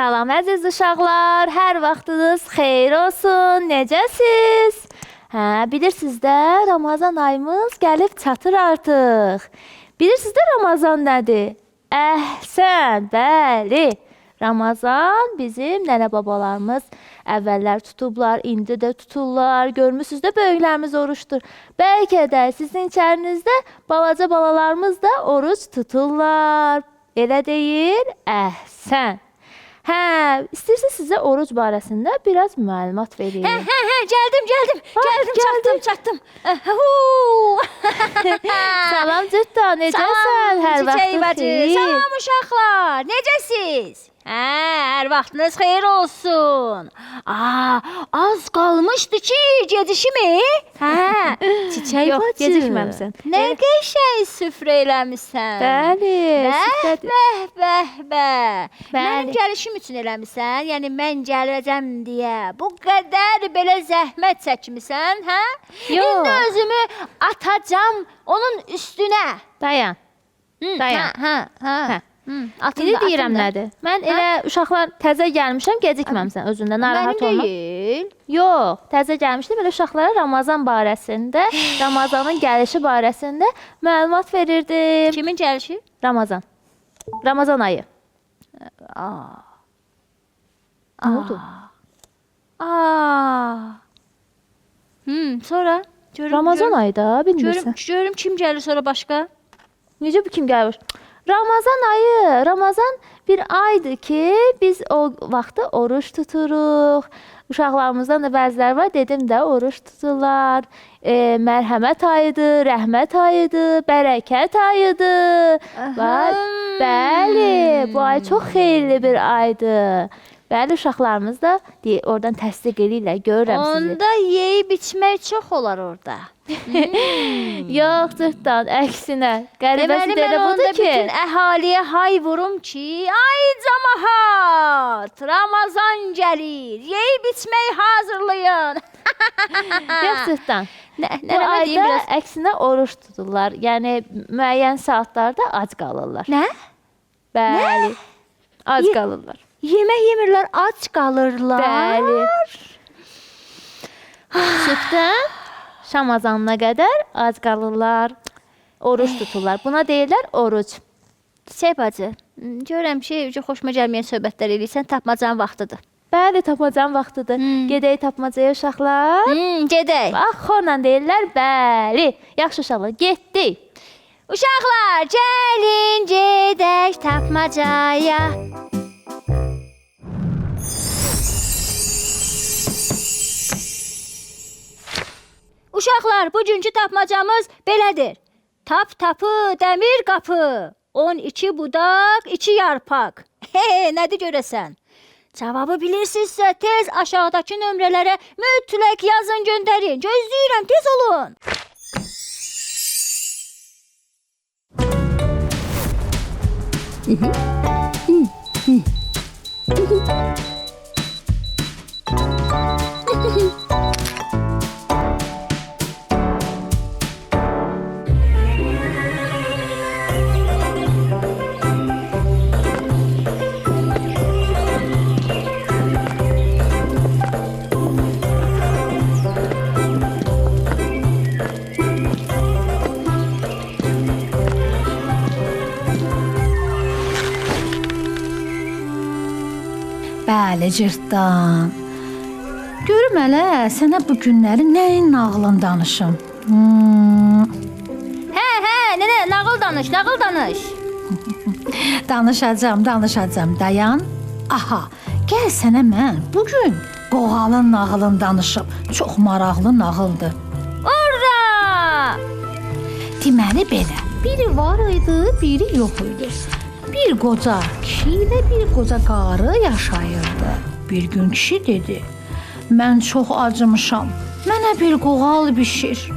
Salam əziz uşaqlar, hər vaxtınız xeyir olsun, necəsiz? Bilirsiniz də, Ramazan ayımız gəlib çatır artıq. Bilirsiniz də Ramazan nədir? Əhsən, bəli. Ramazan bizim nənə babalarımız əvvəllər tutublar, indi də tuturlar. Görmüsünüz də böyüklərimiz oruçdur. Bəlkə də sizin içərinizdə balaca balalarımız da oruç tuturlar. Elə deyil? Əhsən. İstəyirsiniz sizə oruc barəsində biraz məlumat vereyim. Gəldim, çatdım. Salam Cütta, necəsən? Hər vaxtın xeyir. Salam uşaqlar, necəsiz? Hər vaxtınız xeyir olsun. Az qalmışdı ki, gedişimi? Çiçək Yox, bacı. gecikməmsən. Nə qəşəng süfrə eləmisən. Bəli, Bəh. Mənim gəlişim üçün eləmisən, yəni mən gələcəm deyə bu qədər belə zəhmət çəkmisən, hə? Yox. İndi özümü atacam onun üstünə. Dayan. İndi deyirəm nədir? Mən elə uşaqlar təzə gəlmişəm, gecikməmsən özündə, narahat olma. Mənim deyil. Yox, təzə gəlmişdim, elə uşaqlara Ramazan barəsində, Ramazanın gəlişi barəsində məlumat verirdim. Kimin gəlişi? Ramazan. Ramazan ayı. Nə oldu? Sonra? Ramazan ayı da, bilmirsən. Görüm kim gəlir sonra başqa? Necə bu kim gəlir? Ramazan ayı, Ramazan bir aydır ki, biz o vaxtı oruç tuturuq. Uşaqlarımızdan da bəziləri var, dedim də oruç tuturlar. Mərhəmət ayıdır, rəhmət ayıdır, bərəkət ayıdır. Bəli, bu ay çox xeyirli bir aydır. Bəli, uşaqlarımız da oradan təsdiq edirlər, görürəm sizi. Onda yeyib içmək çox olar orada. Yox, Cırtdan, əksinə. Qəribəsi də mən onda budur ki, bütün əhaliyə hay vurum ki, ay cəmaət, Ramazan gəlir, yeyib içmək hazırlayın. yox, Cırtdan. Bu Nə ayda əksinə oruç tuturlar. Yəni, müəyyən saatlarda ac qalırlar. Nə? Bəli, ac qalırlar. Yemək yemirlər, ac qalırlar. Bəli. Sübhdən Şamazanına qədər ac qalırlar, oruç tuturlar. Buna deyirlər oruc. Çiçək bacı, görürəm ki, xoşuma gəlməyən söhbətlər edirsən, tapmacan vaxtıdır. Bəli, tapmacan vaxtıdır. Gedək tapmacaya uşaqlar. Gedək. Bax, xorla deyirlər, bəli. Yaxşı uşaqlar, getdik. Uşaqlar, gəlin, gedək tapmacaya. Uşaqlar, bugünkü tapmacamız belədir. Tap tapı, dəmir qapı, 12 budaq, 2 yarpaq. Nədir görəsən? Cavabı bilirsinizsə, tez aşağıdakı nömrələrə mütləq yazın, göndərin. Gözləyirəm, tez olun. Bəli, Cırtdan. Görüm hələ, sənə bu günləri nəyin nağılını danışım? Nənə, nağıl danış. Danışacam, dayan. Aha, gəl sənə mən bugün qoğalın nağılını danışım. Çox maraqlı nağıldır. Urra! Deməli belə, biri var idi, biri yox idi. Bir qoca kişi ilə bir qoca qarı yaşayırdı. Bir gün kişi dedi, mən çox acımışam, mənə bir qoğal bişir.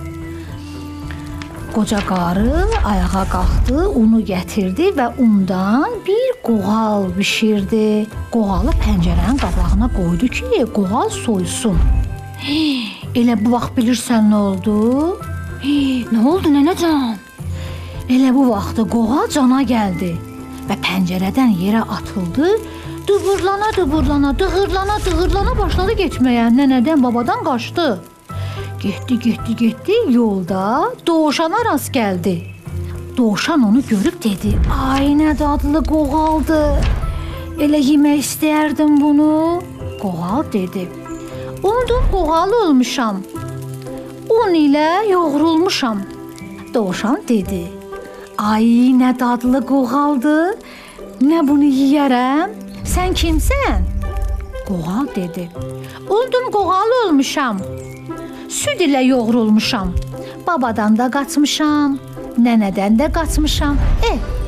Qoca qarı ayağa qalxdı, unu gətirdi və undan bir qoğal bişirdi. Qoğalı pəncərənin qabağına qoydu ki, qoğal soysun. Elə bu vaxt bilirsən nə oldu? Nə oldu nənəcan? Elə bu vaxtı qoğal cana gəldi və pəncərədən yerə atıldı dığırlana başladı getməyə. Nənədən, babadan qaçdı. Getdi, yolda dovşana rast gəldi. Dovşan onu görüb dedi: "Ay, nə dadlı qoğaldı. Elə yemək istəyərdim bunu." Qoğal dedi: "Ondan qoğal olmuşam. Un ilə yoğrulmuşam." Dovşan dedi: "Ay, nə dadlı qoğaldı. Nə bunu yeyərəm? Sən kimsən?" Qoğal dedi: "Ondan qoğal olmuşam. Süd ilə yoğrulmuşam. Babadan da qaçmışam, nənədən də qaçmışam.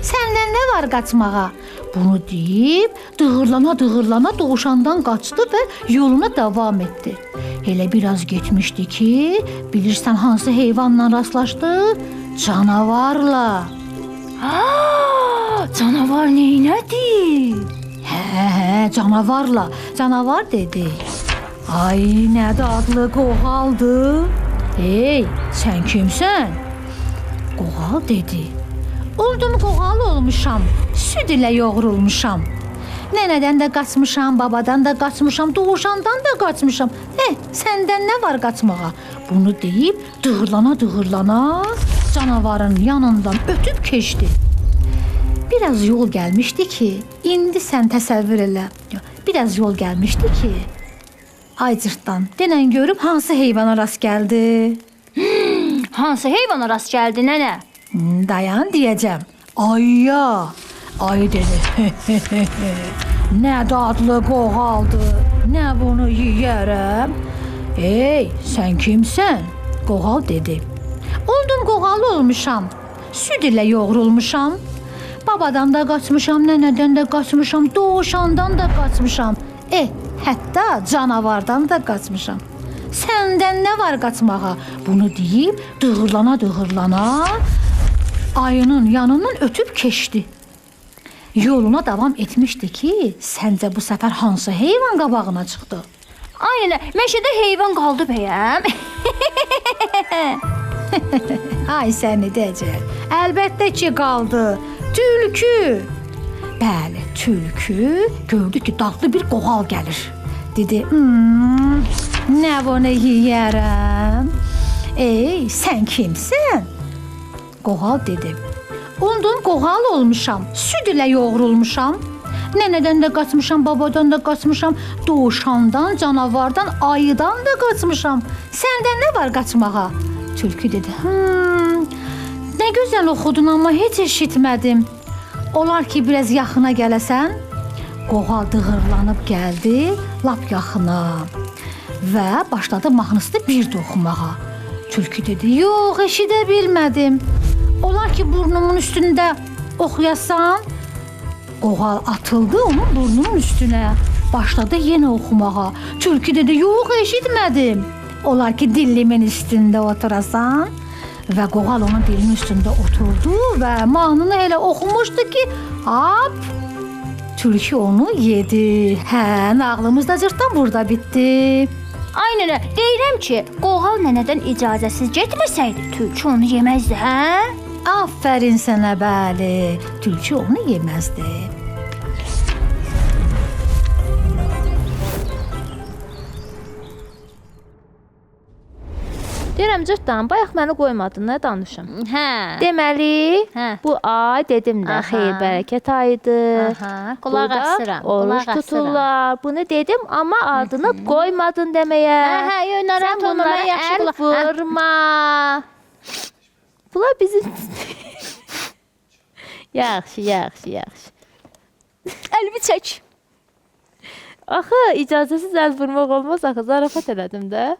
Səndən nə var qaçmağa?" Bunu deyib dığırlana dovşandan qaçdı və yoluna davam etdi. Elə biraz getmişdi ki, bilirsən hansı heyvanla rastlaşdı? Canavarla. Canavar neynədi? Hə, canavarla. Canavar dedi: "Ay, nə dadlı qoğaldı. Hey, sən kimsən?" Qoğal dedi: "Oldum qoğal olmuşam, süd ilə yoğrulmuşam. Nənədən də qaçmışam, babadan da qaçmışam, dovşandan da qaçmışam. Səndən nə var qaçmağa?" Bunu deyib dığırlana canavarın yanından ötüb keçdi. Biraz yol gəlmişdi ki, indi sən təsəvvür elə. Biraz yol gəlmişdi ki, ay cırtdan, denən görüb hansı heyvana rast gəldi? Hansı heyvana rast gəldi, nənə? Dayan deyəcəm. Ayya. Ay dedi: "Nə dadlı qoğaldı. Nə bunu yeyərəm?" "Ey, sən kimsən?" Qoğal dedi: "Oldum qoğal olmuşam. Süd ilə yoğrulmuşam. Babadan da qaçmışam, nənədən də qaçmışam, dovşandan da qaçmışam. Hətta canavardan da qaçmışam. Səndən nə var qaçmağa?" Bunu deyib dığırlana ayının yanından ötüb keçdi. Yoluna davam etmişdi ki, səncə bu səfər hansı heyvan qabağına çıxdı? Ay nənə, meşədə heyvan qaldı bəyəm. Ay səni dəcəl. Əlbəttə ki qaldı. Tülkü. Bəli, tülkü gördü ki, dadlı bir qoğal gəlir. Dedi: "Nə bunu yeyərəm?" "Ey, sən kimsən?" Qoğal dedi: "Ondan qoğal olmuşam, süd ilə yoğrulmuşam. Nənədən də qaçmışam, babadan da qaçmışam, dovşandan, canavardan, ayıdan da qaçmışam. Səndən nə var qaçmağa?" Tülkü dedi: "Nə gözəl oxudun, amma heç eşitmədim. Olar ki, biraz yaxına gələsən?" Qoğal dığırlanıb gəldi lap yaxına və başladı mahnısını bir də oxumağa. Tülkü dedi: "Yox, eşidə bilmədim. Olar ki, burnumun üstündə oxuyasan?" Qoğal atıldı onun burnunun üstünə. Başladı yenə oxumağa. Tülkü dedi: "Yox, eşitmədim. Olar ki, dilimin üstündə oturasan?" Və qoğal onun dilinin üstündə oturdu və mahnını elə oxumuşdu ki, tülkü onu yedi. Nağlımız da cırtdan burada bitdi. Ay nənə, deyirəm ki, qoğal nənədən icazəsiz getməsəydi, tülkü onu yeməzdi, hə? Aferin sənə, bəli. Tülkü onu yeməzdi. Deyirəm cırtdan, bayaq məni qoymadın, nə danışım? Hə. Deməli, Hə. bu ay dedim də Aha. xeyir bərəkət ayıdır. Aha, qulaq Burada asıram. Oruç tuturlar. Bunu dedim, amma adını qoymadın deməyə. Hə, narahat Sən olma, bunlara mən yaxşı əl qulaq. vurma. Bunlar bizim... Yaxşı. Əlimi çək. Axı, icazəsiz əl vurmaq olmaz, axı, zarafat elədim də.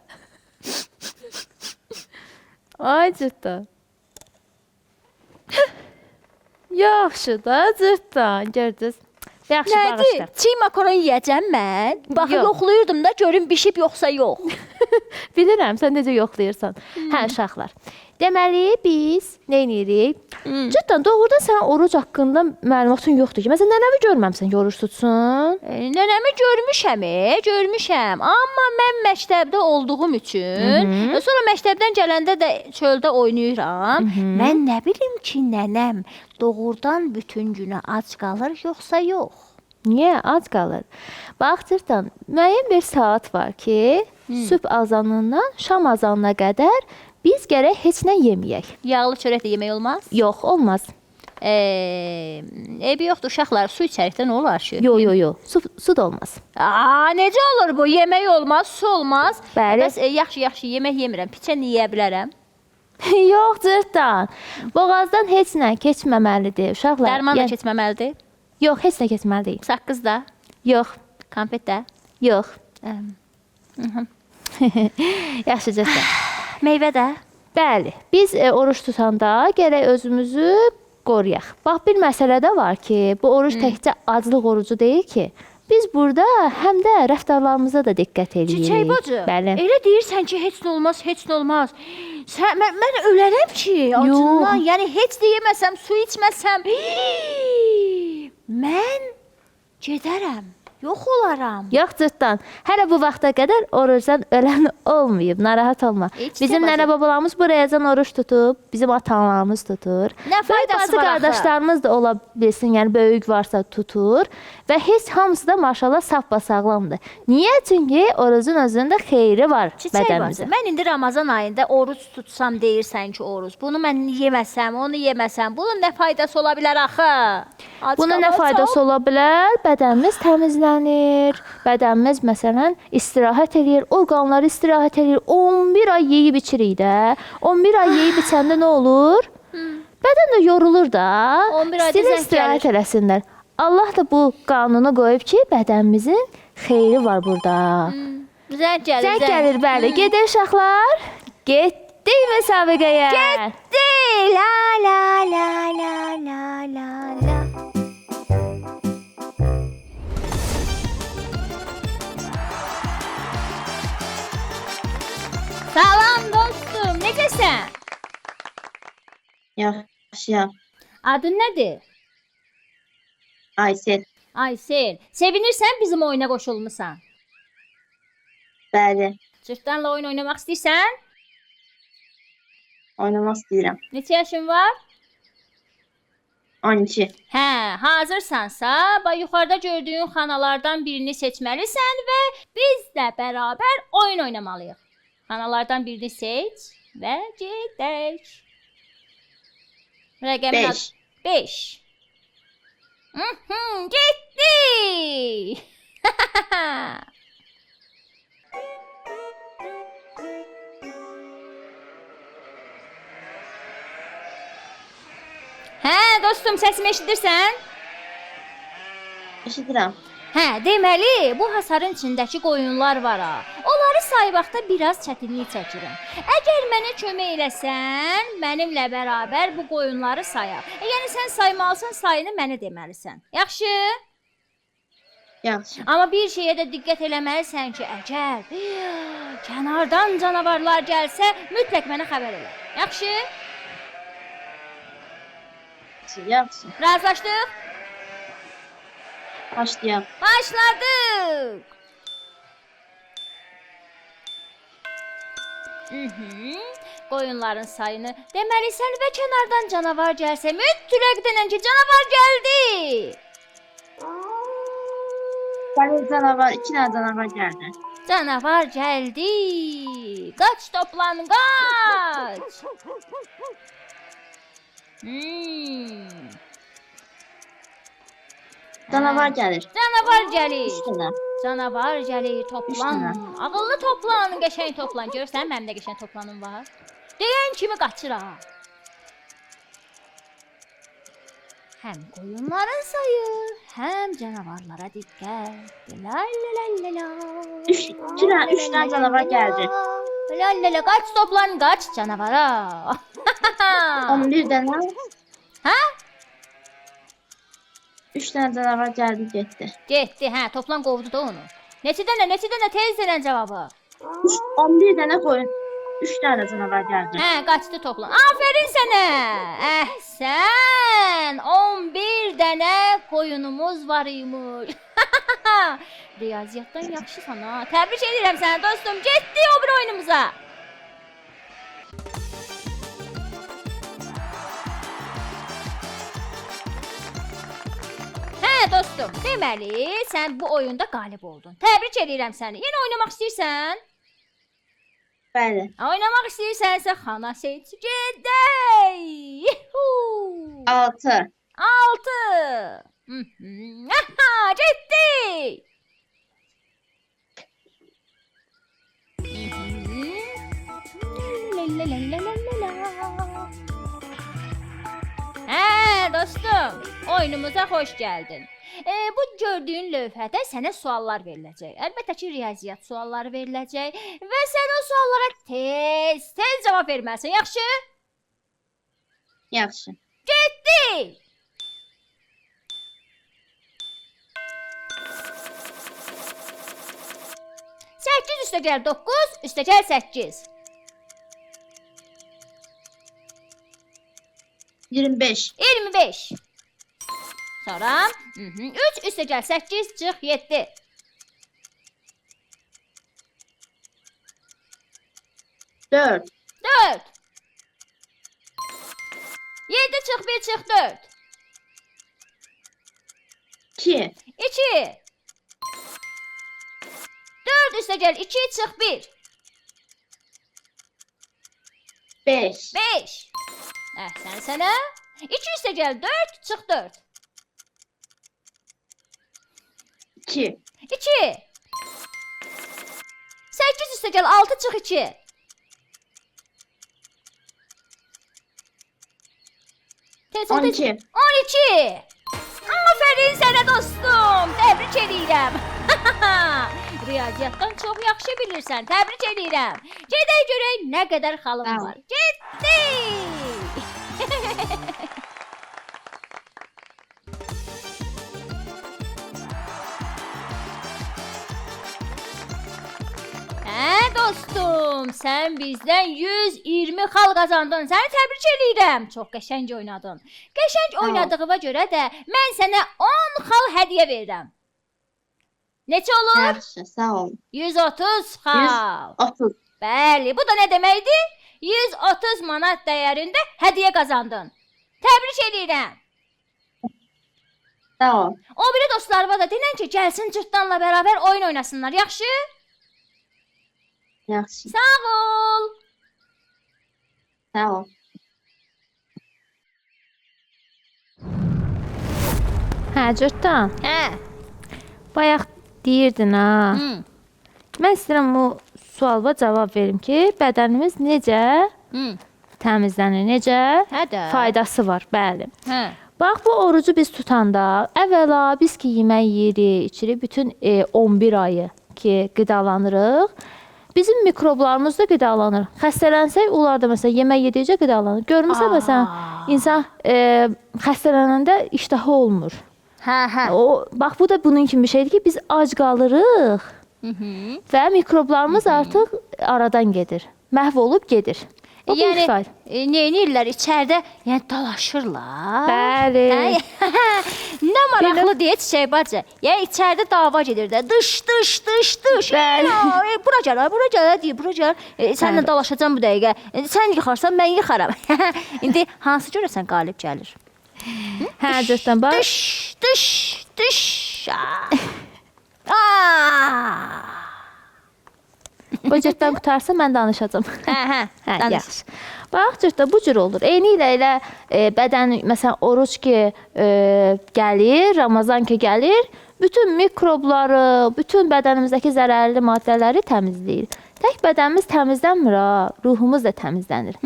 Ay cırtdan. Yaxşı da cırtdan, gördünüz. Yaxşı, Nədir? bağışla. Çiğ makaron yeyəcəm mən. Baxı Yox. yoxlayırdım da görüm bişib yoxsa yox. Bilirəm, sən necə yoxlayırsan. Hə, uşaqlar. Deməli, biz nə edirik? Cırtdan, doğrudan sən oruc haqqında məlumatın yoxdur ki. Məsələn, nənəmi görməmsən, oruc tutsun. Nənəmi görmüşəm. Amma mən məktəbdə olduğum üçün, sonra məktəbdən gələndə də çöldə oynayıram. Mən nə bilim ki, nənəm doğrudan bütün günü ac qalır yoxsa yox. Niyə? Ac qalır. Bax, cırtdan, müəyyən bir saat var ki, sübh azanından şam azanına qədər biz gərək heç nə yeməyək. Yağlı çörək də yemək olmaz. Yox, olmaz. Eybi yoxdur, uşaqlar su içərikdə nə olar ki? Yo. Su da olmaz. Necə olur bu? Yemək olmaz, su olmaz. Bəli. Bəs yaxşı yemək yemirəm. Piçəni yeyə bilərəm. Yox, cırtdan. Boğazdan heç nə keçməməlidir, uşaqlar. Dərman da keçməməlidir. Yox, heç nə keçməli deyil. Saqqız da, Yox, konfet də. yox. Yaxşı, cırtdan. Meyvə də. Bəli, biz oruç tutanda gərək özümüzü qoruyaq. Bax, bir məsələ də var ki, bu oruç təkcə aclıq orucu deyil ki. Biz burada həm də rəftarlarımıza da diqqət edirik. Çiçək bacı, Bəli. elə deyirsən ki, heç nə olmaz, heç nə olmaz. Mən ölərəm ki, acından. Yəni, heç də yeməsəm, su içməsəm, mən gedərəm, yox olaram. Yox, cırtdan. Hələ bu vaxta qədər orucdan ölən olmayıb. Narahat olma. Heç Bizim də bacı. nənə-babalarımız burayacan oruç tutub, bizim ata-analarımız tutur. Nə faydası Bazı var axı? qardaşlarımız da ola bilsin, yəni böyük varsa tutur və heç hamısı da maşallah saf-sağlamdır. Niyə? Çünki orucun özündə xeyri var Çiçək bədənimizə. bacı, mən indi Ramazan ayında oruç tutsam deyirsən ki, oruc. Bunu mən yeməsəm, onu yeməsəm, bunun nə faydası ola bilər axı? Bunun nə faydası ola bilər? Bədənimiz təmizlənir. Bədənimiz məsələn istirahət eləyir, orqanları istirahət eləyir. 11 ay yeyib içirik də. 11 ay yeyib içəndə nə olur? Bədən də yorulur da. 11 ayda İstəyirlər zəng istirahət eləsinlər. Allah da bu qanunu qoyub ki, bədənimizin xeyri var burada. Zəng gəlir. Zəng gəlir, bəli. Gedin uşaqlar. Getdik müsabiqəyə. Getdi. La la la la la la la. Salam dostum, necəsən? Yaxşıyam. Adın nədir? Aysel. Aysel. Sevinirsən bizim oyuna qoşulmusan? Bəli. Cırtdanla oyun oynamaq istəyirsən? Oynamaq istəyirəm. Neçə yaşın var? 12. Hə, hazırsansa, bax yuxarıda gördüyün xanalardan birini seçməlisən və bizlə bərabər oyun oynamalıyıq. Xanalardan birini seç və gedək. Rəqəmin 5. 5. Getdi. Hə, dostum, səsimi eşidirsən? Eşidirəm. Hə, deməli, bu hasarın içindəki qoyunlar var ha. Onları sayıbaqda biraz çətinlik çəkirəm. Əgər mənə kömək eləsən, mənimlə bərabər bu qoyunları sayaq. Yəni sən saymalısan, sayını mənə deməlisən. Yaxşı? Yaxşı. Amma bir şeyə də diqqət eləməlisən ki, əgər kənardan canavarlar gəlsə, mütləq mənə xəbər elə. Yaxşı? Yaxşı. Razılaşdıq? Başlayaq. Başladık. Qoyunların sayını deməlisən və kənardan canavar gəlsə, mütləq denən ki, canavar gəldi. Gəlir canavar, 2 dənə canavar gəldi. Canavar gəldi. Qaç toplan, qaç. Canavar gəlir. Canavar gəlir. 3 dənə. Canavar gəlir, toplan. Ağıllı toplan, qəşəng toplan. Görsən, mənim də qəşəng toplanım var. Deyən kimi qaçır ha. Həm qoyunların sayır, həm canavarlara diqqət. La la la la la. 3 dənə canavar gəldi. La la la, qaç toplan, qaç canavara. 11 dənə. Hə? 3 dənə canavar gəldi, getdi. Getdi, hə, toplan qovdu da onu. Neçə dənə tez verən cavabı. 11 dənə qoyun. 3 dənə canavar gəldi. Hə, qaçdı toplan. Afərin sənə. Əhsən. 11 dənə qoyunumuz var imiş. Riyaziyyatdan yaxşısan ha. Təbrik edirəm səni dostum. Getdik o bir oyunumuza. Hə, Hə dostum, deməli sən bu oyunda qalib oldun. Təbrik edirəm səni. Yenə oynamaq istəyirsən? Bəli. Oynamaq istəyirsənsə xana seç gedək. Yuhu! 6. 6. Aha, getdik. Hə dostum, oyunumuza xoş gəldin. Bu gördüyün lövhədə sənə suallar veriləcək. Əlbəttə ki, riyaziyyat sualları veriləcək və sən o suallara tez cavab verməlisən. Yaxşı? Yaxşı. Getdik. Səkkiz üstə gəl 9, üstə gəl 8. 25. 25. Sonra 3 üstə gəl 8 çıx 7. 4. 4. 7 çıx 1 çıx 4. 2. 2. 4 üstə gəl 2 çıx 1. 5. 5. Əhsən sənə. 2 üstə gəl 4 çıx 4. 2. 2. 8 üstə gəl 6 çıx 2. 12. 12. Aferin sənə dostum. Təbrik edirəm. Riyaziyyatdan çox yaxşı bilirsən. Təbrik edirəm. Gedək görək nə qədər xalım Sağ ol. var. Getdik. Hə dostum, sən bizdən 120 xal qazandın. Səni təbrik edirəm. Çox qəşəng oynadın. Qəşəng ol. oynadığına görə də mən sənə 10 xal hədiyyə verirəm. Neçə olur? Yaxşı, sağ ol. 130 xal. 30. Bəli, bu da nə deməkdir? 130 manat dəyərində hədiyyə qazandın. Təbrik edirəm. Sağ ol. O biri dostlarıma da denən ki, gəlsin cırtdanla bərabər oyun oynasınlar. Yaxşı? Yaxşı. Sağ ol. Sağ ol. Hə, cırtdan. Hə. Bayaq deyirdin ha. Hı. Mən istəyirəm bu suala cavab verim ki, bədənimiz necə Hı. təmizlənir, necə Hə də. faydası var, bəli. Hə. Bax bu orucu biz tutanda əvvəla biz ki yemək yeyirik, içirik bütün 11 ayı ki qidalanırıq. Bizim mikroblarımız da qidalanır. Xəstələnsək onlar da məsələn yemək yedikcə qidalanır. Görmüsən məsələn insan xəstələnəndə iştahı olmur. Hə. O bax bu da bunun kimi bir şeydir ki biz ac qalırıq və mikroblarımız artıq aradan gedir. Məhv olub gedir. O bir Yəni fayda. nə edirlər içəridə? Yəni dalaşırlar. Bəli. Nə maraqlı deyə çiçək bacı. Yəni içəridə dava gedir də. Dış. Bəli. Bura gəl, deyir, bura gəl. Sənlə Bəli. dalaşacağam bu dəqiqə. Sən yıxarsan, mən yıxaram. İndi hansı görəsən qalib gəlir? Hə, cırtdan bax. Dış. Aa! O cırtdan qutarsa mən danışacağam. Hə, Hə, danış. yaxşı. Bax, cırtdan bu cür olur. Eyni ilə elə bədən məsələn oruc ki gəlir, Ramazan ki gəlir, bütün mikrobları, bütün bədənimizdəki zərərli maddələri təmizləyir. Tək bədənimiz təmizlənmir ha, ruhumuz da təmizlənir.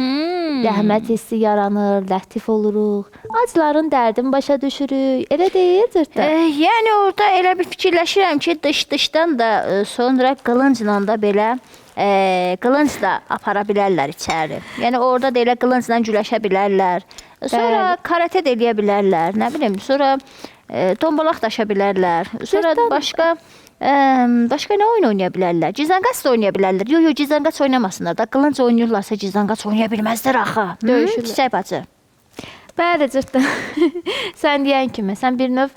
Rəhmət hissi yaranır, lətif oluruq. Acların dərdini başa düşürük. Elə deyil cırtdan. Yəni orada elə bir fikirləşirəm ki, dışdan da sonra qılıncla da belə qılınc da apara bilərlər içəri. Yəni orada da elə qılıncla güləşə bilərlər. Sonra karate də eləyə bilərlər. Nə bilim, sonra dombalaq daşa bilərlər. Sonra başqa nə oyun oynaya bilərlər? Cizanqaç da oynaya bilərlər. Yox, cizanqaç oynamasınlar da. Qılınc oynayırlarsa cizanqaç oynaya bilməzlər axı. Döyüşürlər. Çiçək bacı. Bəli, cırtdan. Sən deyən kimi, sən bir növ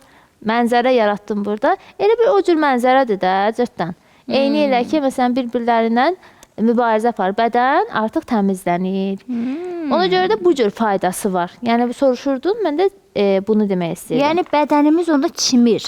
mənzərə yaratdın burada. Elə bir o cür mənzərədir də, cırtdan. Eyni elə ki, məsələn, bir-birlərindən mübarizə apar. Bədən artıq təmizlənir. Ona görə də bu cür faydası var. Yəni soruşurdun, mən də bunu demək istəyirəm. Yəni bədənimiz onda çimir.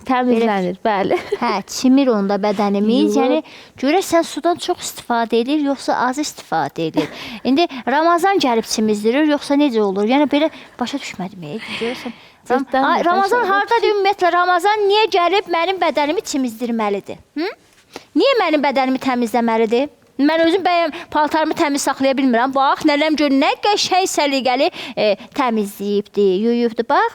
Təmizlənir, bəli. Hə, çimir onda bədənimiz. Yox. Yəni görəsən sudan çox istifadə edir, yoxsa az istifadə edir? İndi Ramazan gəlib çimizdirir, yoxsa necə olur? Yəni belə başa düşmədim. Görəsən Cırtdan Ay, da Ramazan başa hardadır ümumiyyətlə? Ramazan niyə gəlib mənim bədənimi çimizdirməlidir? Hı? Niyə mənim bədənimi təmizləməlidir? Mən özüm bəyəm paltarımı təmiz saxlaya bilmirəm. Bax, nələm gör, nə qəşəng səliqəli təmizləyibdi, yuyubdu. Bax,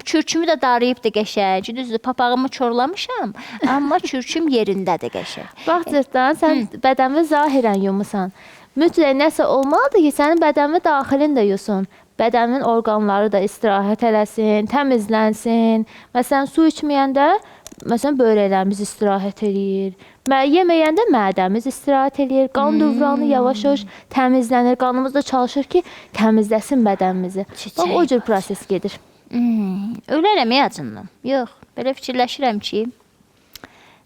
kürkümü də darayıbdı qəşəng. Düzdür, papağımı çorlamışam, amma kürküm yerindədir qəşəng. Bax Cırtdan, sən bədənini zahirən yumusan. Mütləq nəsə olmalıdır ki, sənin bədənini daxilin də yusun. Bədənin orqanları da istirahət eləsin, təmizlənsin. Məsələn, su içməyəndə böbrəklərimiz istirahət eləyir. Yeməyəndə mədəmiz istirahət eləyir. Qan dövranı yavaş-yavaş təmizlənir. Qanımız da çalışır ki, təmizləsin bədənimizi. Bax, o cür proses gedir. Ölərəm acından. Yox, belə fikirləşirəm ki,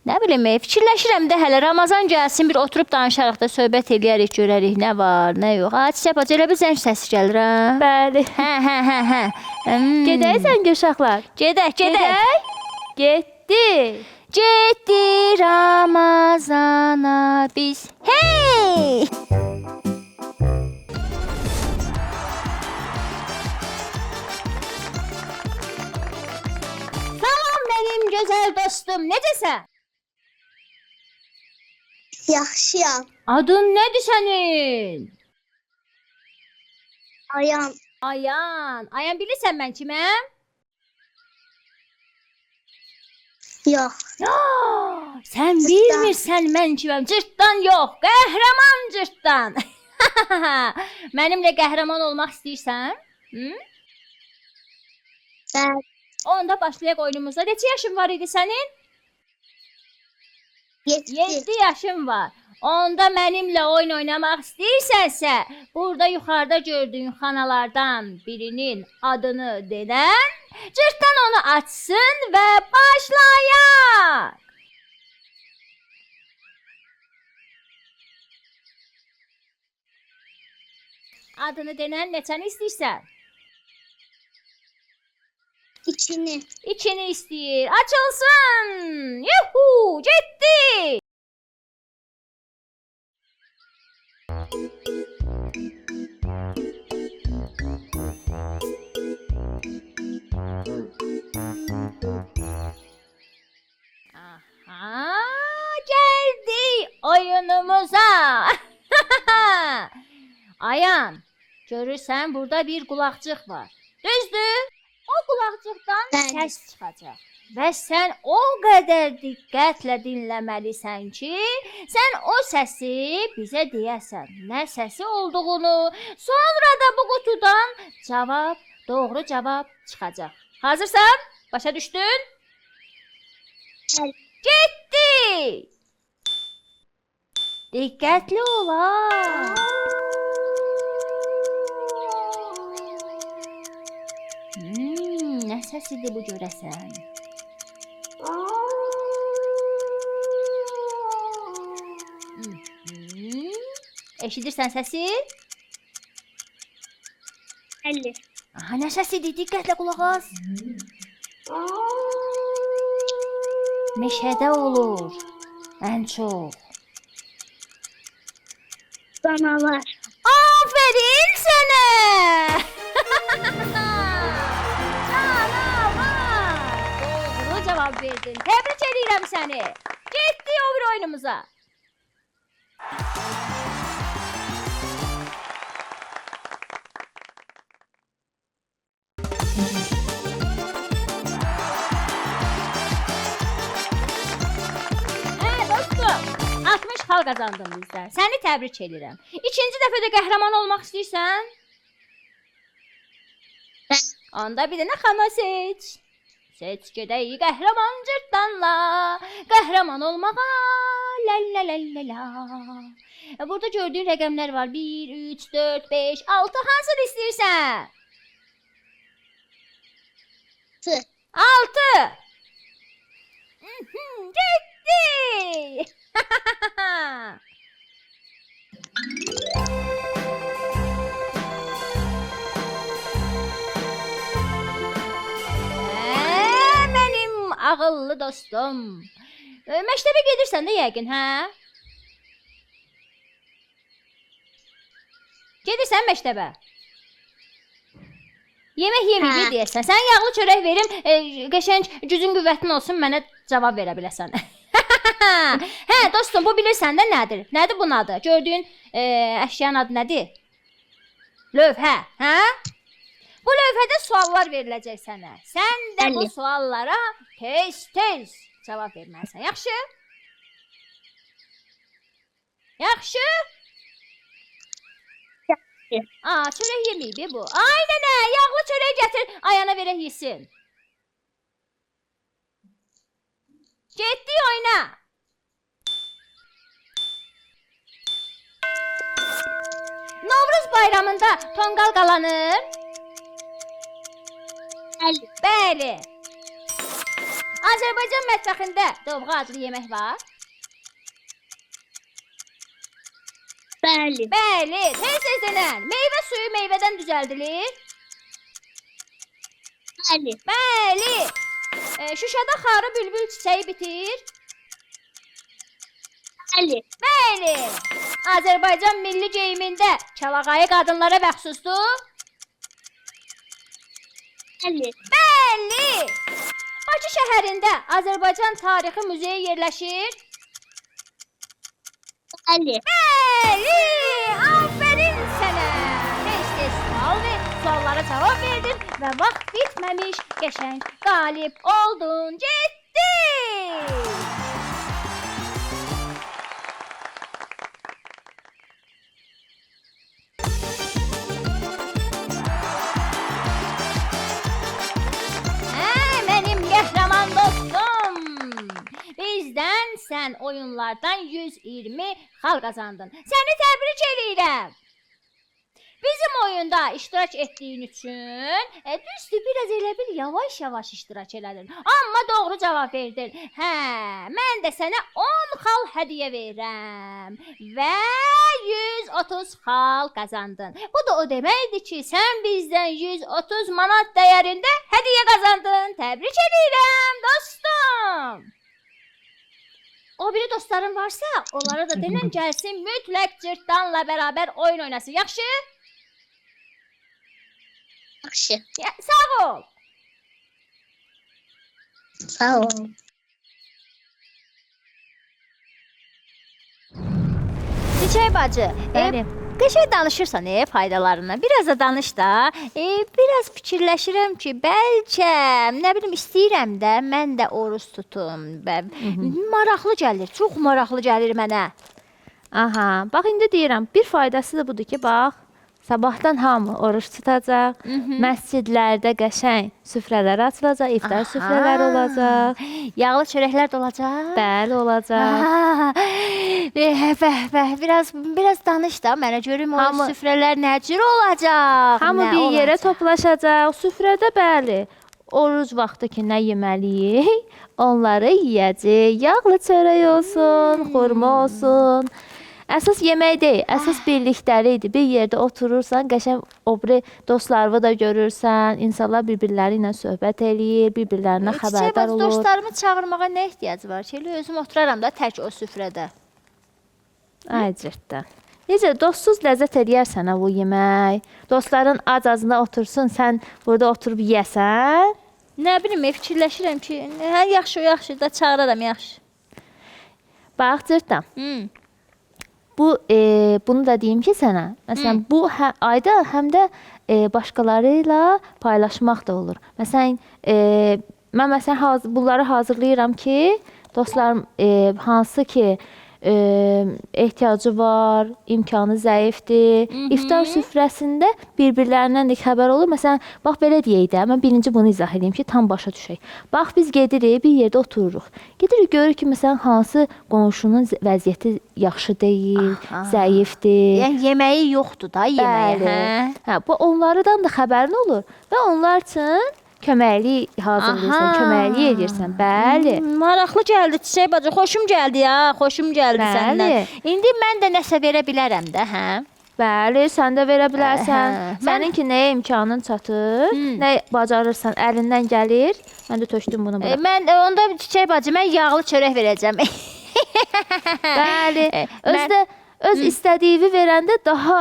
nə bilim, fikirləşirəm də hələ Ramazan gəlsin, bir oturub danışarıq da, söhbət eləyərik, görərik nə var, nə yox. Çiçək bacı, elə bir zəng səsi gəlir, ha? Bəli. Hə. Gedək zəngə uşaqlar. Gedək. Getdi. Getdi Ramazana biz. Hey! Salam mənim gözəl dostum, necəsən? Yaxşıyam. Adın nədir sənin? Ayam. Ayan bilirsən mən kiməm? Yox. Sən bilmirsən mən kiməm? Cırtdan yox, qəhrəman cırtdan. Mənimlə qəhrəman olmaq istəyirsən? Hı? Bəli. Onda başlayaq oyunumuza. Neçə yaşın var idi sənin? 7 yaşın var. Onda mənimlə oyun oynamaq istəyirsənsə, burada yuxarıda gördüyün xanalardan birinin adını denən, cırtdan onu açsın və başlayaq. Adını denən neçəni istəyirsən? İçini istəyir. Açılsın. Yuhu, getdi. Aha, geldi oyunumuza. Ayan, görürsən burada bir qulaqcıq var. Düzdür? O qulaqcıqdan səs çıxacaq. Və sən o qədər diqqətlə dinləməlisən ki, sən o səsi bizə deyəsən. Nə səsi olduğunu, sonra da bu qutudan doğru cavab çıxacaq. Hazırsan? Başa düşdün? Bəli. Getdi! Diqqətli ol ha! Nə səsidir bu görəsən? Eşidirsən səsi? Bəli. Aha, nə səsidir? Diqqətlə qulaq as. Meşədə olur ən çox. Canavar. Aferin sənə! Canavar! Doğru cavab verdin. Təbrik edirəm səni. Getdi o bir oyunumuza. Dostum, 60 xal qazandın bizdən. Səni təbrik edirəm. İkinci dəfə də qəhrəman olmaq istəyirsən? Onda bir dənə xana seç. Seç gedək qəhrəman cırtdanla. Qəhrəman olmağa la la la la la. Burada gördüyün rəqəmlər var. 1, 3, 4, 5, 6. Hansını istəyirsən? 6. Getdi. ağıllı dostum. Məktəbə gedirsən də yəqin, hə? Gedirsən məktəbə? Yemək yeməyini deyirsən. Sən yağlı çörək verim, qəşəng gücün qüvvətin olsun, mənə cavab verə biləsən. Hə, dostum, bu bilirsən də nədir? Nədir bunun adı? Gördüyün əşyanın adı nədir? Lövhə, hə? Bu lövhədə suallar veriləcək sənə. Sən də bu suallara tez-tez cavab verməlisən. Yaxşı? Yaxşı? Çörək yeməyib bu. Ay nənə, yağlı çörək gətir, ayana verək yesin. Getdi oyna. Novruz bayramında tonqal qalanır. Bəli. Azərbaycan mətbəxində dovğa adlı yemək var. Bəli. Bəli, tez-tez denən. Meyvə suyu meyvədən düzəldilir. Bəli. Bəli. Şuşada xarı bülbül çiçəyi bitir. Bəli. Bəli. Azərbaycan milli geyimində çalağayı qadınlara məxsusdur. Bəli. Bəli. Bakı şəhərində Azərbaycan tarixi muzeyi yerləşir. Bəli. Bəli. Afərin sənə. Tez-tez sual ver, suallara cavab verdin və vaxt bitməmiş qəşəng qalib oldun. Getdi. Mənim qəhrəman dostum. Bizdən sən oyunlardan 120 xal qazandın. Səni təbrik edirəm. Bizim oyunda iştirak etdiyin üçün düzdür, biraz elə bil yavaş-yavaş iştirak elədin. Amma doğru cavab verdin. Hə, mən də sənə 10 xal hədiyyə verirəm və 130 xal qazandın. Bu da o deməkdir ki, sən bizdən 130 manat dəyərində hədiyyə qazandın. Təbrik edirəm, dostum. O biri dostların varsa, onlara da denən gəlsin, mütləq cırtdanla bərabər oyun oynasın. Yaxşı? Yaxşı. Sağ ol. Sağ ol. Çiçək bacı, Bəli. qəşəng danışırsan faydalarından. Biraz da danış da. Biraz fikirləşirəm ki, bəlkə, nə bilim, istəyirəm də mən də oruç tutum. Maraqlı gəlir, çox maraqlı gəlir mənə. Aha, bax indi deyirəm, bir faydası da budur ki, bax, sabahdan hamı oruç tutacaq, məscidlərdə qəşəng süfrələr açılacaq, iftar süfrələri olacaq. Yağlı çörəklər də olacaq. Bəli, olacaq. Biraz danış da, mənə görüm o Hamı- süfrələr nə cür olacaq. Hamı nə bir yerə olacaq? toplaşacaq. Süfrədə bəli, oruc vaxtı ki, nə yeməliyik, onları yeyəcək. Yağlı çörək olsun, xurma olsun. Əsas yemək deyil, əsas birlikdəlikdir. Bir yerdə oturursan, qəşəng o biri dostlarını da görürsən, insanlar bir-birləri ilə söhbət eləyir, bir-birlərinə xəbərdar olur. Dostlarımı çağırmağa nə ehtiyac var ki? Elə özüm oturaram da tək o süfrədə. Ay cırtdan. Necə dostsuz ləzzət eləyərsən ha bu yemək. Dostların ac-acına otursun, sən burada oturub yeyəsən. Nə bilim, fikirləşirəm ki, hə yaxşı da çağıraram, yaxşı. Bax cırtdan. Bunu da deyim ki sənə. Məsələn, bu ayda həm də başqaları ilə paylaşmaq da olur. Məsələn, mən məsələn bunları hazırlayıram ki, dostlarım hansı ki ehtiyacı var, imkanı zəifdir. İftar süfrəsində bir-birlərindən də xəbər olur. Məsələn, bax belə deyək də, mən birinci bunu izah edeyim ki, tam başa düşək. Bax biz gedirik, bir yerdə otururuq. Gedirik görürük ki, məsələn, hansı qonşunun vəziyyəti yaxşı deyil, zəifdir. Yəni yeməyi yoxdur da, yeməyi, Bəli. Hə, bu onlardan da xəbərin olur və onlar üçün köməklik hazırlayırsan, köməklik edirsən. Bəli. Maraqlı gəldi Çiçək bacı, xoşum gəldi ya, xoşum gəldi Bəli. səndən. İndi mən də nəsə verə bilərəm də, hə? Bəli, sən də verə bilərsən. Hə, Səninki nəyə imkanın çatır, nə bacarırsan, əlindən gəlir. Mən də tökdüm bunu bura. Mən onda Çiçək bacı, mən yağlı çörək verəcəm. Bəli, mən- özü də öz istədiyini verəndə daha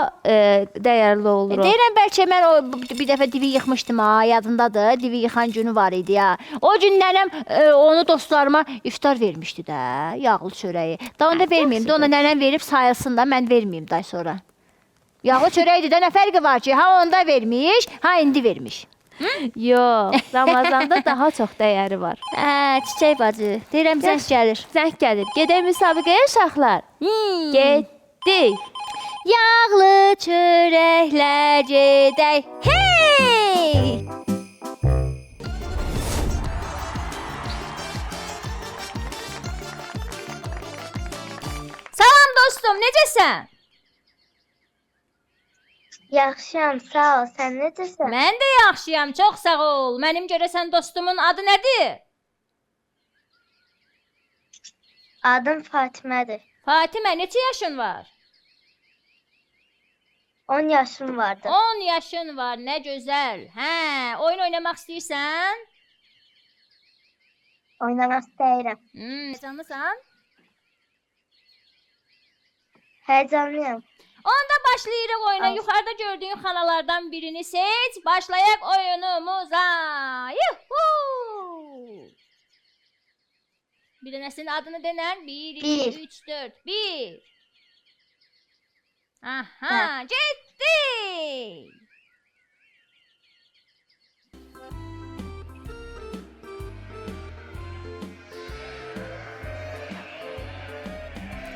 dəyərli olur o. Deyirəm bəlkə mən o bir dəfə divi yıxmışdım ha, yadındadır. Divi yıxan günü var idi ya. O gün nənəm onu dostlarıma iftar vermişdi də, yağlı çörəyi. Da onda verməyim də, ona nənəm verib sayılsın da, mən verməyim day sonra. Yağlı çörəkdir də, nə fərqi var ki? Ha onda vermiş, ha indi vermiş. Yox, Ramazanda daha çox dəyəri var. Çiçək bacı, deyirəm zəng gəlir. Zəng gəlir. Gedək müsabiqəyə uşaqlar. Getdik. Yağlı çörəklər gedək. Hey! Salam dostum, necəsən? Yaxşıyam, sağ ol. Sən necəsən? Mən də yaxşıyam, çox sağ ol. Mənim görəsən dostumun adı nədir? Adım Fatimədir. Fatimə, neçə yaşın var? 10 yaşım vardı. 10 yaşın var, nə gözəl. Hə, oyun oynamaq istəyirsən? Oynamaq istəyirəm. Heyecanlısan? Heyecanlıyam. Onda başlayırıq oyuna. Yuxarıda gördüyün xanalardan birini seç. Başlayaq oyunumuza. Yuhu! Bir dənəsinin adını denən. 1, 2, 3, 4. 1. Aha, getdi.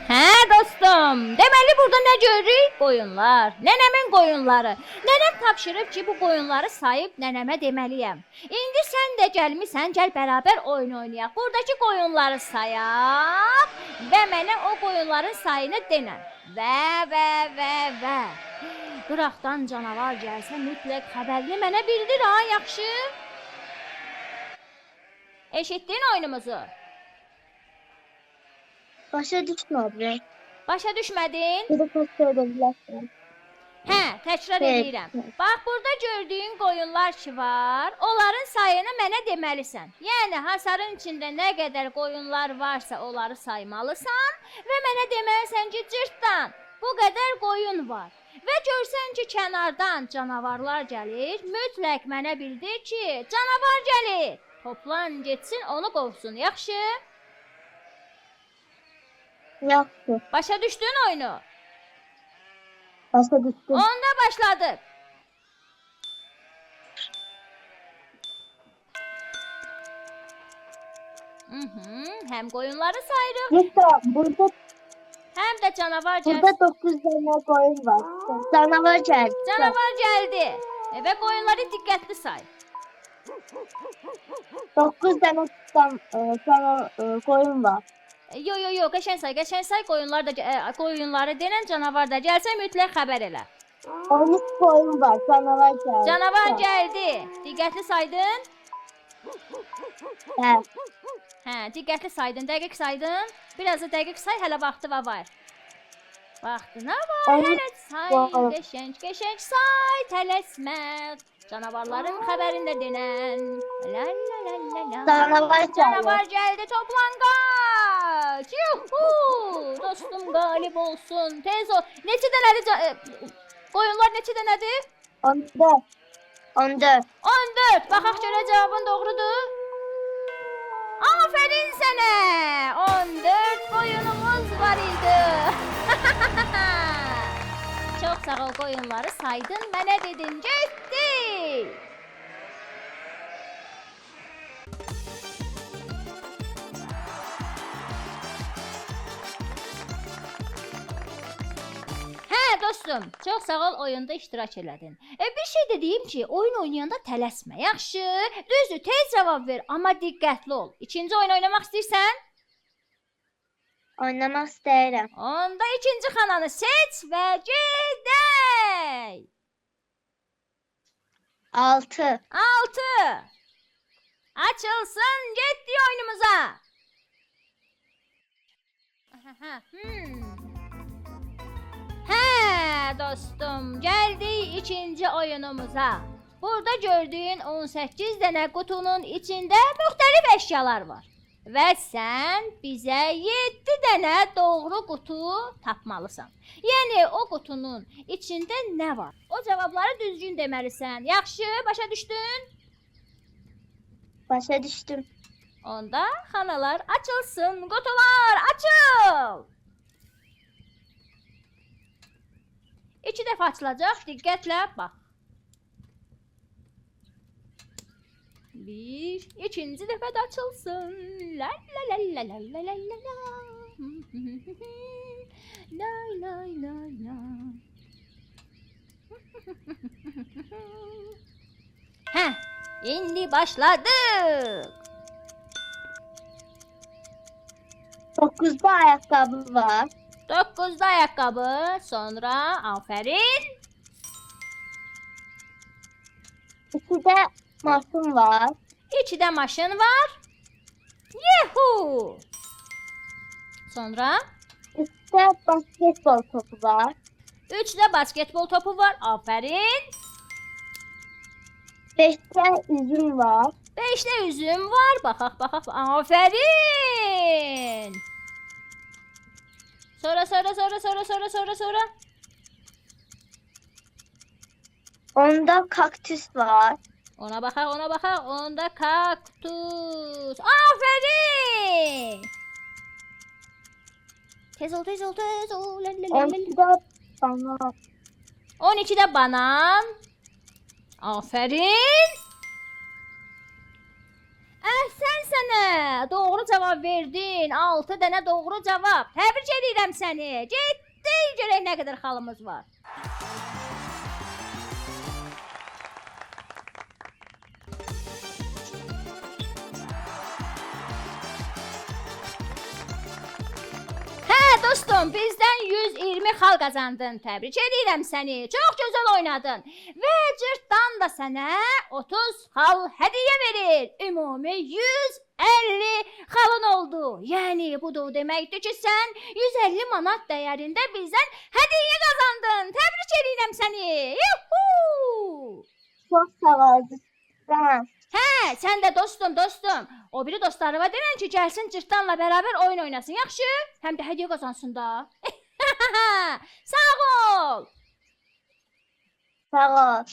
Hə dostum, deməli burada nə görürük? Qoyunlar. Nənəmin qoyunları. Nənəm tapşırıb ki, bu qoyunları sayıb nənəmə deməliyəm. İndi sən də gəlmisən, gəl bərabər oyun oynayaq. Buradakı qoyunları sayaq və mənə o qoyunların sayını denən. Və. Qıraqdan canavar gəlsə mütləq xəbərini mənə bildir ha, yaxşı? Eşitdin oyunumuzu? Başa düşmədim. Başa düşmədin? Bir də təkrar edə bilərsən. Hə, təkrar Evet. edirəm. Bax, burada gördüyün qoyunlar ki var, onların sayını mənə deməlisən. Yəni, hasarın içində nə qədər qoyunlar varsa, onları saymalısan və mənə deməlisən ki, cırtdan, bu qədər qoyun var. Və görsən ki, kənardan canavarlar gəlir, mütləq mənə bildir ki, canavar gəlir. Toplan, getsin, onu qovsun, yaxşı? Yaxşı. Başa düşdün oyunu? Başa düşdüm. Onda başladıq. Həm qoyunları sayırıq, Burada həm də canavar gəldi. burada 9 dənə qoyun var. Canavar gəldi. Canavar gəldi. Və qoyunları diqqətli say. 9 dənə qoyun var. Yo, qəşəng say, qoyunları denən canavar da gəlsə mütləq xəbər elə. 13 qoyun var. Canavar gəldi. Canavar gəldi. Diqqətli saydın? Hə. Hə, diqqətli saydın, dəqiq saydın. Biraz da dəqiq say, hələ vaxtı var. Vaxtına var, Onu- hələ say, qəşəng say, tələsmə. Canavarların xəbərində denən. La. Canavar gəldi. Canavar gəldi, toplan qaç. Yuhu! Dostum qalib olsun. Tez ol. Neçə dənədir? Qoyunlar neçə dənədir? 14. 14. 14. Baxaq görə cavabın doğrudur. Aferin sənə. 14 qoyunumuz var idi. Çox sağ ol, qoyunları saydın, mənə dedin, getdi. Hə dostum, çox sağ ol, oyunda iştirak elədin. Bir şey də deyim ki, oyun oynayanda tələsmə, yaxşı? Düzdür, tez cavab ver, amma diqqətli ol. İkinci oyun oynamaq istəyirsən? Oynamaq istəyirəm. Onda ikinci xananı seç və gedək. 6. 6. Açılsın, getdi oyunumuza. Hə, dostum, gəldik ikinci oyunumuza. Burada gördüyün 18 dənə qutunun içində müxtəlif əşyalar var. Və sən bizə 7 dənə doğru qutu tapmalısan. Yəni o qutunun içində nə var? O cavabları düzgün deməlisən. Yaxşı, başa düşdün? Başa düşdüm. Onda xanalar açılsın, qutular açıl. 2 dəfə açılacaq, diqqətlə bax. 1, ikinci dəfə də açılsın. La la la la la la la la la. La la la la. Hə, indi başladıq. 9'da ayakkabı var. 9'da ayaqqabı, sonra afərin. 2'de maşın var. 2-də maşın var. Yuhu! Sonra 3'te basketbol topu var. 3-də basketbol topu var. Afərin. 5'te üzüm var. 5-də üzüm var. Baxaq, baxaq. Afərin. Sonra. 10'da kaktüs var. Ona baxaq. Onda kaktus. Afərin. Tez ol. La, la, la, la. 12'de banan. 12'də banan. Afərin. Əhsən sənə. Doğru cavab verdin. 6 dənə doğru cavab. Təbrik edirəm səni. Getdik görək nə qədər xalımız var. Dostum, bizdən 120 xal qazandın. Təbrik edirəm səni. Çox gözəl oynadın. Və cırtdan da sənə 30 xal hədiyyə verir. Ümumi 150 xalın oldu. Yəni bu da o deməkdir ki, sən 150 manat dəyərində bizdən hədiyyə qazandın. Təbrik edirəm səni. Yuhu! Çok sağoldu. Hə, sən də dostum. O biri dostlarıma denən ki, gəlsin cırtdanla bərabər oyun oynasın. Yaxşı? Həm də hədiyyə qazansın da. Sağ ol. Sağ ol.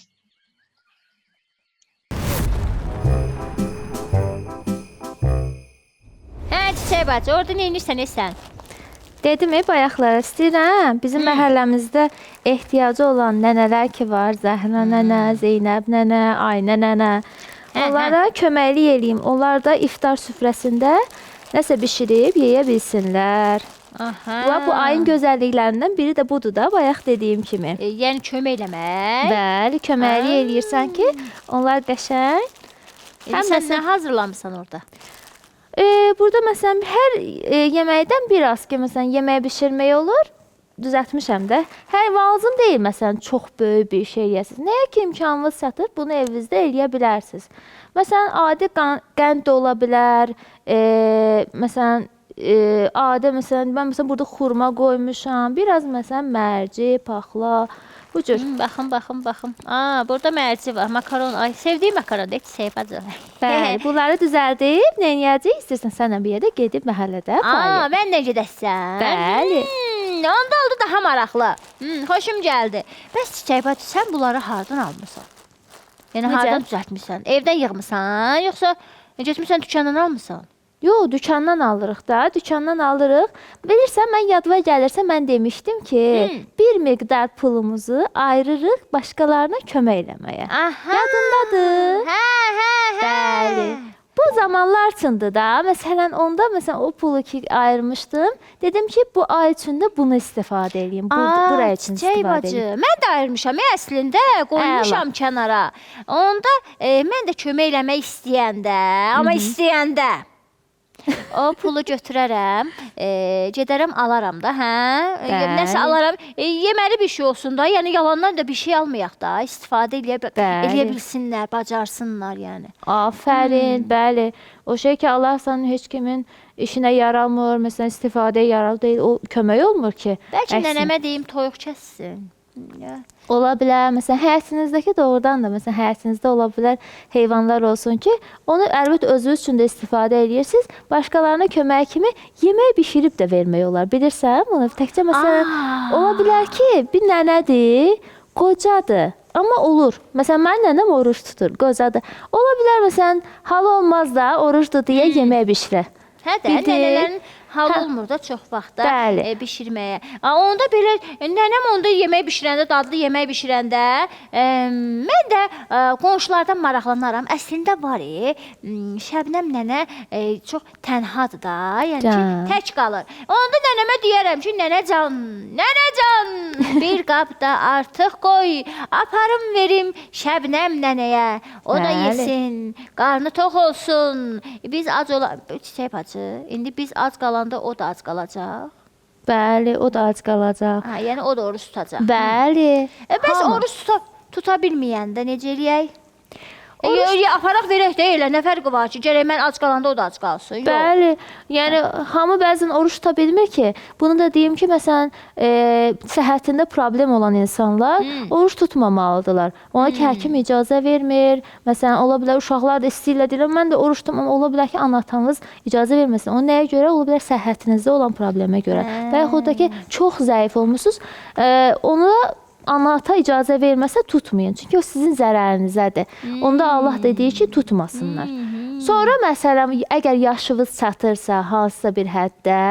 Hə, Çiçək bacı, orada nə edirsən? Dedim, bayaqlar istəyirəm. Bizim məhəlləmizdə ehtiyacı olan nənələr ki var, Zəhra nənə, Zeynəb nənə, Aynə nənə. Onlara köməklik eləyim. Onlar da iftar süfrəsində nəsə bişirib yeyə bilsinlər. Aha. Bu ayın gözəlliklərindən biri də budur da, bayaq dediyim kimi. Yəni kömək eləmək. Bəli, köməklik eləyirsən ki, onlar qəşəng. Sən nə hazırlamısan orada? Burada məsələn hər yeməkdən biraz ki, məsələn yemək bişirmək olur. Düzəltmişəm də. Hər lazım deyil məsələn çox böyük bir şey yeyəsiz. Nəyə ki imkanınız çatır, bunu evinizdə eləyə bilərsiniz. Məsələn adi qənd də ola bilər. Məsələn mən məsələn burada xurma qoymuşam. Biraz məsələn mərci, paxla, bu cür. Baxın. Burada mərci var, makaron. Ay, sevdiyim makaron, Çiçək bacı. Bəli, bunları düzəldib, nə edəcək? İstəyirsən sənə bir yerdə gedib məhəllədə paylaş. Mən də gedəsən. Bəli. Onda oldu daha maraqlı. Xoşum gəldi. Bəs Çiçək bacı, sən bunları hardan almısan? Yəni hardan düzəltmisən? Evdən yığmısan, yoxsa getmisən dükandan almısan? Yox, dükandan alırıq da, dükandan alırıq. Bilirsən, mən yadıma gəlirsə, mən demişdim ki, bir miqdar pulumuzu ayırırıq başqalarına kömək eləməyə. Aha. Yadındadır? Hə. Bəli. Bu zamanlar üçündür da. Məsələn, onda o pulu ki ayırmışdım. Dedim ki, bu ay içində bunu istifadə edeyim. Buraya üçün istifadə edeyim. Mən də ayırmışam əslində, qoymuşam kənara. Onda mən də kömək eləmək istəyəndə, amma istəyəndə o pulu götürərəm, gedərəm alaram da, hə? Nəsə alaram, yeməli bir şey olsun da, yəni yalandan da bir şey almayaq da, istifadə eləyə bilsinlər, bacarsınlar yəni. Afərin, bəli. O şey ki, alarsan heç kimin işinə yaramır, məsələn, istifadəyə yaralı deyil, o kömək olmur ki. Bəlkə nənəmə deyim, toyuq kəssin. Əksinə. Toyuq kəssin. Yox, dükandan alırıq da. Dükandan alırıq. Dükandan alırıq. Ola bilər, məsələn, həyətinizdəki doğrudan da, məsələn, həyətinizdə ola bilər heyvanlar olsun ki, onu əlbəttə özünüz üçün də istifadə edirsiniz. Başqalarına kömək kimi yemək bişirib də vermək olar. Bilirsən, bunu təkcə məsələn, ola bilər ki, bir nənədir, qocadır. Amma olur. Məsələn, mənim nənəm oruç tutur, qocadır. Ola bilər, məsələn, halı olmaz da, oruçdur deyə yemək bişirər. Hə də, nənələrin hal olmur da çox vaxtda bişirməyə. Onda belə nənəm onda yemək bişirəndə, dadlı yemək bişirəndə mən də qonşulardan maraqlanaram. Əslində var, Şəbnəm nənə çox tənhadır da, yəni ki, tək qalır. Onda nənəmə deyərəm ki, nənəcan, bir qab da artıq qoy, aparım verim Şəbnəm nənəyə. O da yesin, qarnı tox olsun. Biz ac çiçək bacı, indi biz ac qalanda o da ac qalacaq. Bəli, o da ac qalacaq. Yəni o da oruç tutacaq. Bəli. Bəs oruç tuta bilməyəndə necə eləyək? Aparaq verək də elə, nə fərqi var ki, gərək mən ac qalanda o da ac qalsın. Bəli, yəni hamı bəzən oruç tuta bilmir ki. Bunu da deyim ki, məsələn, səhhətində problem olan insanlar oruç tutmamalıdırlar. Ona ki, həkim icazə vermir. Məsələn, ola bilər uşaqlar da istəyirlər, deyirlər, mən də oruç tutum, amma ola bilər ki, ana-atanız icazə verməsin. O nəyə görə? Ola bilər səhhətinizdə olan problemə görə. Və yaxud da ki, çox zəif olmusunuz. Onu ana-ata icazə verməsə tutmayın. Çünki o sizin zərərinizədir. Onda Allah dediyi ki, tutmasınlar. Sonra məsələn, əgər yaşınız çatırsa hansısa bir həddə,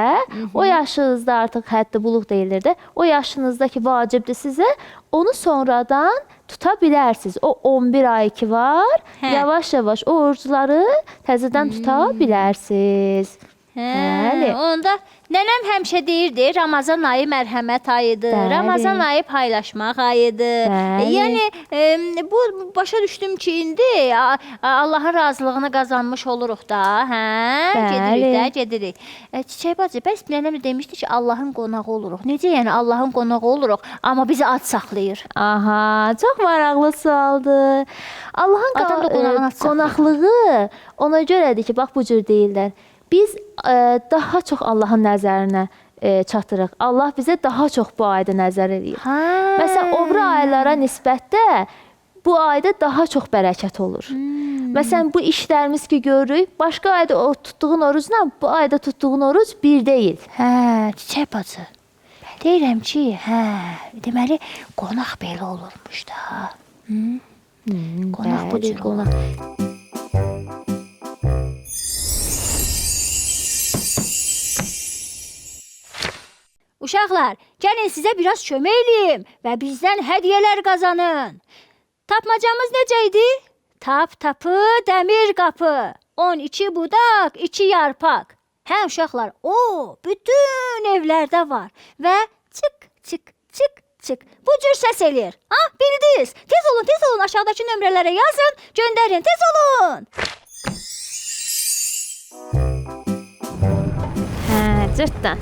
o yaşınızda artıq həddi buluq deyilir də, o yaşınızdakı vacibdir sizə, onu sonradan tuta bilərsiniz. O 11 ay ki var, yavaş-yavaş o orucları təzədən tuta bilərsiniz. Onda nənəm həmişə deyirdi, Ramazan ayı mərhəmət ayıdır, Ramazan ayı paylaşmaq ayıdır. Yəni, bu başa düşdüm ki, indi Allahın razılığını qazanmış oluruq da, gedirik. Çiçək bacı, bəs nənəm demişdi ki, Allahın qonağı oluruq. Necə yəni Allahın qonağı oluruq, amma bizi ac saxlayır? Aha, çox maraqlı sualdır. Allahın qonaqlığı ona görədir ki, bax bu cür deyirlər. Biz daha çox Allahın nəzərinə çatırıq. Allah bizə daha çox bu ayda nəzər edir. Məsələn, o biri aylara nisbətdə bu ayda daha çox bərəkət olur. Məsələn, bu işlərimiz ki görürük, başqa ayda o tutduğun orucla bu ayda tutduğun oruc bir deyil. Çiçək bacı, deyirəm ki, deməli, qonaq belə olurmuş da. Qonaq bu cür olur. Uşaqlar, gəlin sizə biraz kömək eləyim və bizdən hədiyyələr qazanın. Tapmacamız necə idi? Tap tapı, dəmir qapı. 12 budaq, 2 yarpaq. Hə uşaqlar, o bütün evlərdə var və çık, çık, çık, çık. Bu cür səs eləyir. Bildiniz. Tez olun, aşağıdakı nömrələrə yazın, göndərin, tez olun. Cırtdan.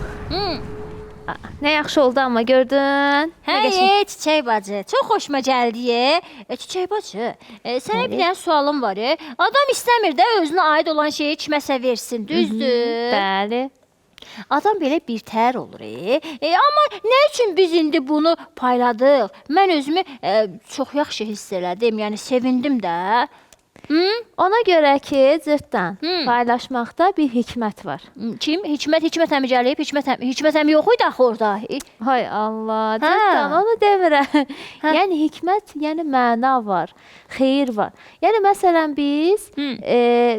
Nə yaxşı oldu amma gördün? Çiçək bacı, çox xoşuma gəldi. Çiçək bacı, sənə bir dənə sualım var. Adam istəmir də özünə aid olan şeyi kiməsə versin, düzdür? Bəli. Adam belə birtəhər olur. Amma nə üçün biz indi bunu payladıq? Mən özümü çox yaxşı hiss elədim, yəni sevindim də. Ona görə ki, cırtdan, paylaşmaqda bir hikmət var. Kim? Hikmət əmi gəlib, hikmət əmi yox idi axı orada. Hay Allah, cırtdan, onu demirəm. Yəni, hikmət, yəni məna var, xeyir var. Yəni, məsələn, biz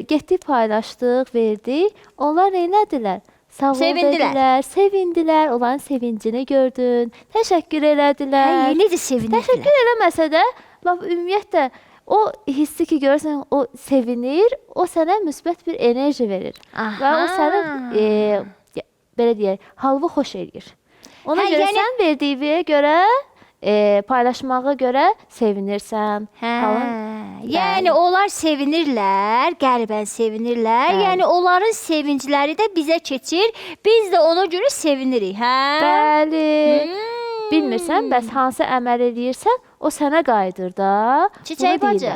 getdik, paylaşdıq, verdik, onlar neynədilər? Sağ ol dedilər, sevindilər, onların sevincini gördün, təşəkkür elədilər. Necə sevindilər? Təşəkkür eləməsə də, ümumiyyətlə, o hissi ki görürsən, o sevinir, o sənə müsbət bir enerji verir. Və o səni, belə deyək, halvı xoş edir. Ona görə sən verdiyi görə, paylaşmağa görə sevinirsən. Yəni, onlar sevinirlər, qəlbən sevinirlər. Yəni, onların sevincləri də bizə keçir, biz də ona görə sevinirik. Bəli. Bilmirsən, bəs hansı əməl edirsən, o sənə qayıdır da. Çiçək bacı,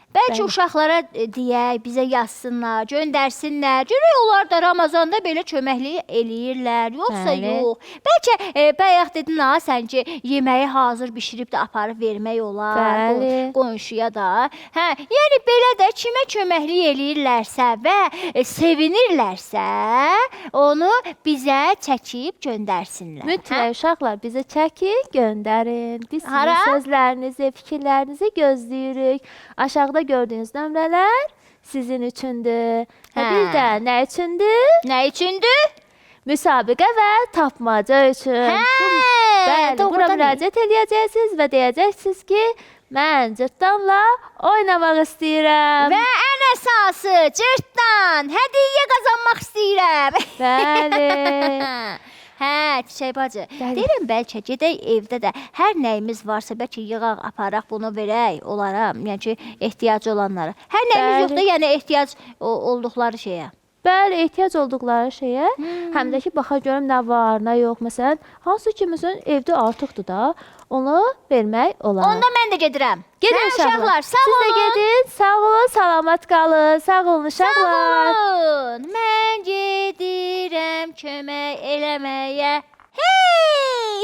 Bəlkə Bəli. uşaqlara deyək, bizə yazsınlar, göndərsinlər. Görək onlar da Ramazanda belə köməklik eləyirlər, yoxsa Bəli. yox. Bəlkə bayaq dedin ha, sən ki, yeməyi hazır bişirib də aparıb vermək olar Bəli. qonşuya da. Hə, yəni belə də kimə köməklik eləyirlərsə və sevinirlərsə, onu bizə çəkib göndərsinlər. Mütləq uşaqlar bizə çəkin, göndərin. Biz sizin Hara? sözlərinizi, fikirlərinizi gözləyirik. Aşağıda gördüyünüz nömrələr sizin üçündür. Və Hə. bir də nə üçündür? Nə üçündür? Müsabiqə və tapmaca üçün. Bəli, bura doğrudan müraciət edəcəksiniz və deyəcəksiniz ki, mən cırtdanla oynamaq istəyirəm. Və ən əsası cırtdan hədiyyə qazanmaq istəyirəm. Bəli. Hə, Çiçək bacı. Bəli. Deyirəm bəlkə gedək evdə də hər nəyimiz varsa bəlkə yığaq, aparaq bunu verək onlara, yəni ki, ehtiyacı olanlara. Hər nəyimiz Bəli. yoxdur, yəni ehtiyac olduqları şeyə. Bəli, ehtiyac olduqları şeyə, həm də ki, baxa görüm nə var, nə yox. Məsələn, hansı ki, məsələn, evdə artıqdır da, onu vermək olar. Onda mən də gedirəm. Gedin Hə, uşaqlar. sağ Siz də olun. gedin. Sağ olun, salamat qalın. Sağ olun uşaqlar. Sağ olun. Mən gedirəm kömək eləməyə. Hey!